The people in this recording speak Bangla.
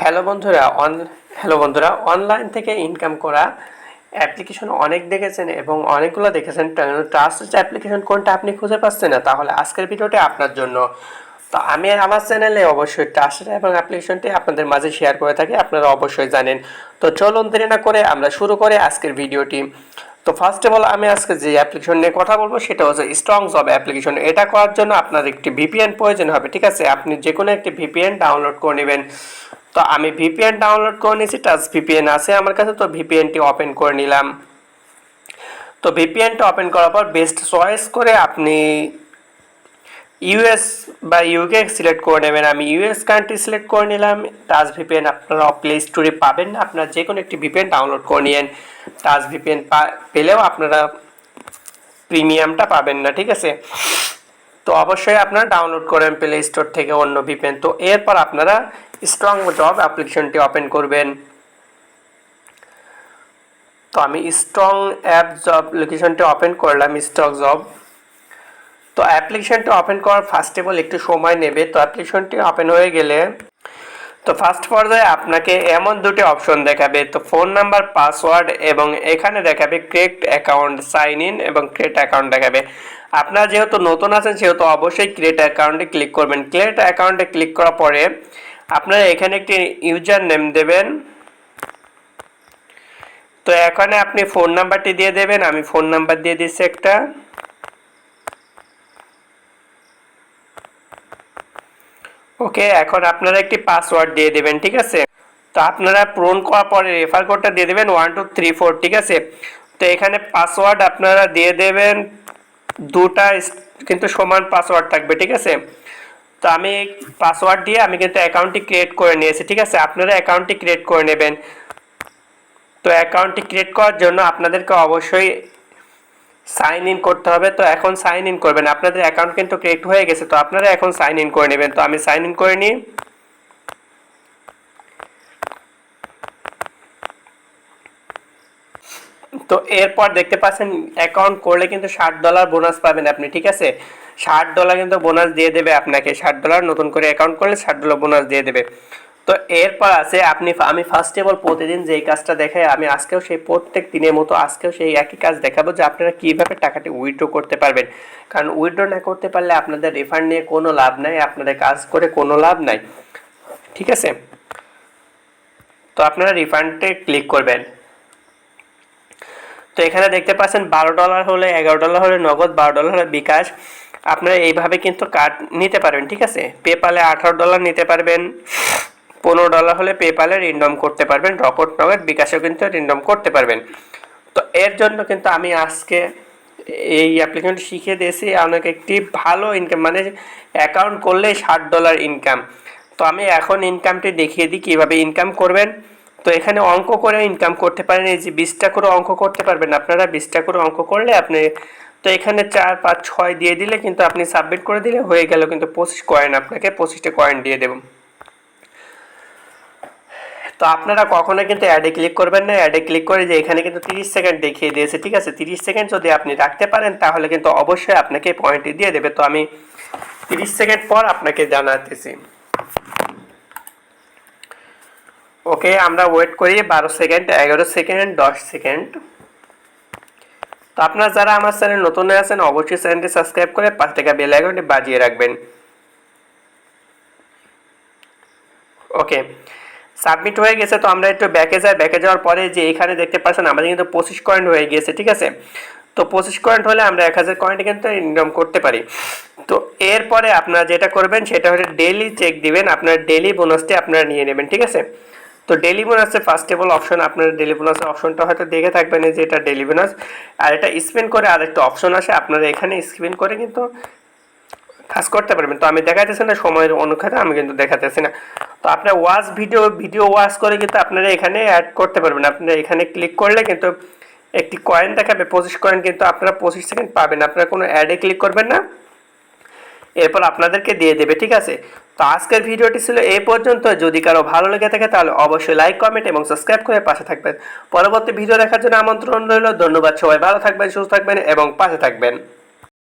হ্যালো বন্ধুরা, অনলাইন থেকে ইনকাম করা অ্যাপ্লিকেশন অনেক দেখেছেন এবং অনেকগুলো দেখেছেন। ট্রাস্টেড অ্যাপ্লিকেশন কোনটা আপনি খুঁজে পাচ্ছেন না, তাহলে আজকের ভিডিওটি আপনার জন্য। তো আমি আমার চ্যানেলে অবশ্যই ট্রাস্টেড এবং অ্যাপ্লিকেশনটি আপনাদের মাঝে শেয়ার করে থাকি, আপনারা অবশ্যই জানেন। তো চলুন দেরি না করে আমরা শুরু করি আজকের ভিডিওটি। তো ফার্স্ট অফ অল আমি আজকে যে অ্যাপ্লিকেশন নিয়ে কথা বলবো সেটা হচ্ছে স্ট্রং জব অ্যাপ্লিকেশন। এটা করার জন্য আপনার একটি ভিপিএন প্রয়োজন হবে, ঠিক আছে? আপনি যে কোনো একটি ভিপিএন ডাউনলোড করে নেবেন। তো আমি ভিপিএন ডাউনলোড করে নিয়েছি, টাচ ভিপিএন আছে আমার কাছে, তো ভিপিএনটি ওপেন করে নিলাম। তো ভিপিএনটা ওপেন করার পর বেস্ট চয়েস করে আপনি ইউএস বা ইউকে সিলেক্ট করে নেবেন। আমি ইউএস কান্ট্রি সিলেক্ট করে নিলাম। টাচ ভিপিএন আপনারা প্লে স্টোরে পাবেন না, আপনারা যে কোনো একটি ভিপিএন ডাউনলোড করে নিন। টাচ ভিপিএন পেলেও আপনারা প্রিমিয়ামটা পাবেন না, ঠিক আছে? তো অবশ্যই আপনারা ডাউনলোড করেন প্লে স্টোর থেকে অন্য ভিপিএন। তো এরপর আপনারা স্ট্রং জব অ্যাপ্লিকেশনটি ওপেন করবেন। তো আমি স্ট্রং অ্যাপ জব অ্যাপ্লিকেশনটি ওপেন করলাম, স্ট্রং জব। তো অ্যাপ্লিকেশনটি ওপেন করার ফার্স্ট অফ অল একটু সময় নেবে। তো অ্যাপ্লিকেশনটি ওপেন হয়ে গেলে তো ফার্স্ট পর্যায়ে আপনাকে এমন দুটি অপশন দেখাবে, তো ফোন নাম্বার, পাসওয়ার্ড এবং এখানে দেখাবে ক্রিয়েট অ্যাকাউন্ট, সাইন ইন এবং ক্রিয়েট অ্যাকাউন্ট দেখাবে। আপনারা যেহেতু নতুন আছেন সেহেতু অবশ্যই ক্রিয়েট অ্যাকাউন্টে ক্লিক করবেন। ক্রিয়েট অ্যাকাউন্টে ক্লিক করার পরে আপনারা এখানে একটি ইউজার নেম দেবেন। তো এখানে আপনি ফোন নাম্বারটি দিয়ে দেবেন, আমি ফোন নাম্বার দিয়ে দিচ্ছি একটা। ওকে, এখন আপনারা একটি পাসওয়ার্ড দিয়ে দেবেন, ঠিক আছে? তো আপনারা পূরণ করার পরে রেফার কোডটা দিয়ে দেবেন 1234, ঠিক আছে? তো এখানে পাসওয়ার্ড আপনারা দিয়ে দেবেন দুটা, কিন্তু সমান পাসওয়ার্ড থাকবে, ঠিক আছে? তো আমি পাসওয়ার্ড দিয়ে আমি কিন্তু অ্যাকাউন্টটি ক্রিয়েট করে নিয়েছি, ঠিক আছে? আপনারা অ্যাকাউন্টটি ক্রিয়েট করে নেবেন। তো অ্যাকাউন্টটি ক্রিয়েট করার জন্য আপনাদেরকে অবশ্যই সাইন ইন করতে হবে। তো এখন সাইন ইন করবেন, আপনাদের অ্যাকাউন্ট কিন্তু ক্রিয়েট হয়ে গেছে, তো আপনারা এখন সাইন ইন করে নেবেন। তো আমি সাইন ইন করে নিই। তো এরপর দেখতে পাচ্ছেন অ্যাকাউন্ট করলে কিন্তু $60 বোনাস পাবেন আপনি, ঠিক আছে? $60 কিন্তু বোনাস দিয়ে দেবে আপনাকে। $60 নতুন করে অ্যাকাউন্ট করলে $60 বোনাস দিয়ে দেবে। তো এরপর আছে আমি ফার্স্ট অফ অল প্রতিদিন যেই কাজটা দেখাই, আমি আজকেও সেই প্রত্যেক দিনের মতো আজকেও সেই একই কাজ দেখাবো যে আপনারা কীভাবে টাকাটি উইথড্র করতে পারবেন। কারণ উইথড্র না করতে পারলে আপনাদের রিফান্ড নিয়ে কোনো লাভ নাই, আপনাদের কাজ করে কোনো লাভ নাই, ঠিক আছে? তো আপনারা রিফান্ডে ক্লিক করবেন। তো এখানে দেখতে পাচ্ছেন $12 হলে, $11 হলে নগদ, $12 হলে বিকাশ। আপনারা এইভাবে কিন্তু কার্ড নিতে পারবেন, ঠিক আছে? পেপালে $18 নিতে পারবেন, $15 হলে পেপালে রিডম করতে পারবেন, রকেট নগদ, বিকাশেও কিন্তু রিডম করতে পারবেন। তো এর জন্য কিন্তু আমি আজকে এই অ্যাপ্লিকেশনটি শিখিয়ে দিয়েছি অনেক একটি ভালো ইনকাম, মানে অ্যাকাউন্ট করলে $60 ইনকাম। তো আমি এখন ইনকামটি দেখিয়ে দিই কীভাবে ইনকাম করবেন। তো এখানে অঙ্ক করে ইনকাম করতে পারেন, এই যে 20টা করে অঙ্ক করতে পারবেন আপনারা। 20টা করে অঙ্ক করলে আপনি, তো এখানে 4, 5, 6 দিয়ে দিলে কিন্তু আপনি সাবমিট করে দিলে হয়ে গেল, কিন্তু 25 কয়েন, আপনাকে 25টা কয়েন দিয়ে দেব। তো আপনারা কখনো কিন্তু অ্যাডে ক্লিক করবেন না। অ্যাডে ক্লিক করে যে এখানে কিন্তু 30 সেকেন্ড দেখিয়ে দিয়েছে, ঠিক আছে? 30 সেকেন্ড যদি আপনি রাখতে পারেন তাহলে কিন্তু অবশ্যই আপনাকে পয়েন্টটি দিয়ে দেবে। তো আমি 30 সেকেন্ড পর আপনাকে জানাতেছি। ওকে, আমরা ওয়েট করি 12 সেকেন্ড, 11 সেকেন্ড, 10 সেকেন্ড। তো আপনারা যারা আমার চ্যানেল নতুন আছেন অবশ্যই চ্যানেলটি সাবস্ক্রাইব করে পাশে থাকা বেল আইকনটি বাজিয়ে রাখবেন। ওকে, সাবমিট হয়ে গেছে। তো আমরা একটু ব্যাকে যাই। ব্যাকে যাওয়ার পরে যে এখানে দেখতে পাচ্ছেন আমাদের কিন্তু 25 কয়েন হয়ে গিয়েছে, ঠিক আছে? তো 25 কয়েন হলে আমরা 1000 কয়েন কিন্তু ইনকাম করতে পারি। তো এরপরে আপনারা যেটা করবেন সেটা হচ্ছে ডেইলি চেক দিবেন, আপনার ডেইলি বোনাসটি আপনারা নিয়ে নেবেন, ঠিক আছে? তো ডেইলি বোনাসে ফার্স্ট অফ অল অপশন, আপনার ডেইলি বোনাসের অপশনটা হয়তো দেখে থাকবেন যে এটা ডেইলি বোনাস, আর এটা স্পেন্ড করে আরেকটা অপশন আসে, আপনারা এখানে স্পেন্ড করে কিন্তু কাজ করতে পারবেন। তো আমি দেখাতেছি না সময়ের অনুসারে, আমি কিন্তু দেখাতেছি না। তো আপনার ভিডিও ওয়াচ করে কিন্তু আপনারা এখানে অ্যাড করতে পারবেন। আপনারা এখানে ক্লিক করলে কিন্তু একটি কয়েন দেখাবে, 25 কয়েন, কিন্তু আপনারা 25 সেকেন্ড পাবেন। আপনারা কোনো অ্যাডে ক্লিক করবেন না, এরপর আপনাদেরকে দিয়ে দেবে, ঠিক আছে? তো আজকের ভিডিওটি ছিল এই পর্যন্ত। যদি কারো ভালো লেগে থাকে তাহলে অবশ্যই লাইক, কমেন্ট এবং সাবস্ক্রাইব করে পাশে থাকবেন। পরবর্তী ভিডিও দেখার জন্য আমন্ত্রণ রইল। ধন্যবাদ। সবাই ভালো থাকবেন, সুস্থ থাকবেন এবং পাশে থাকবেন।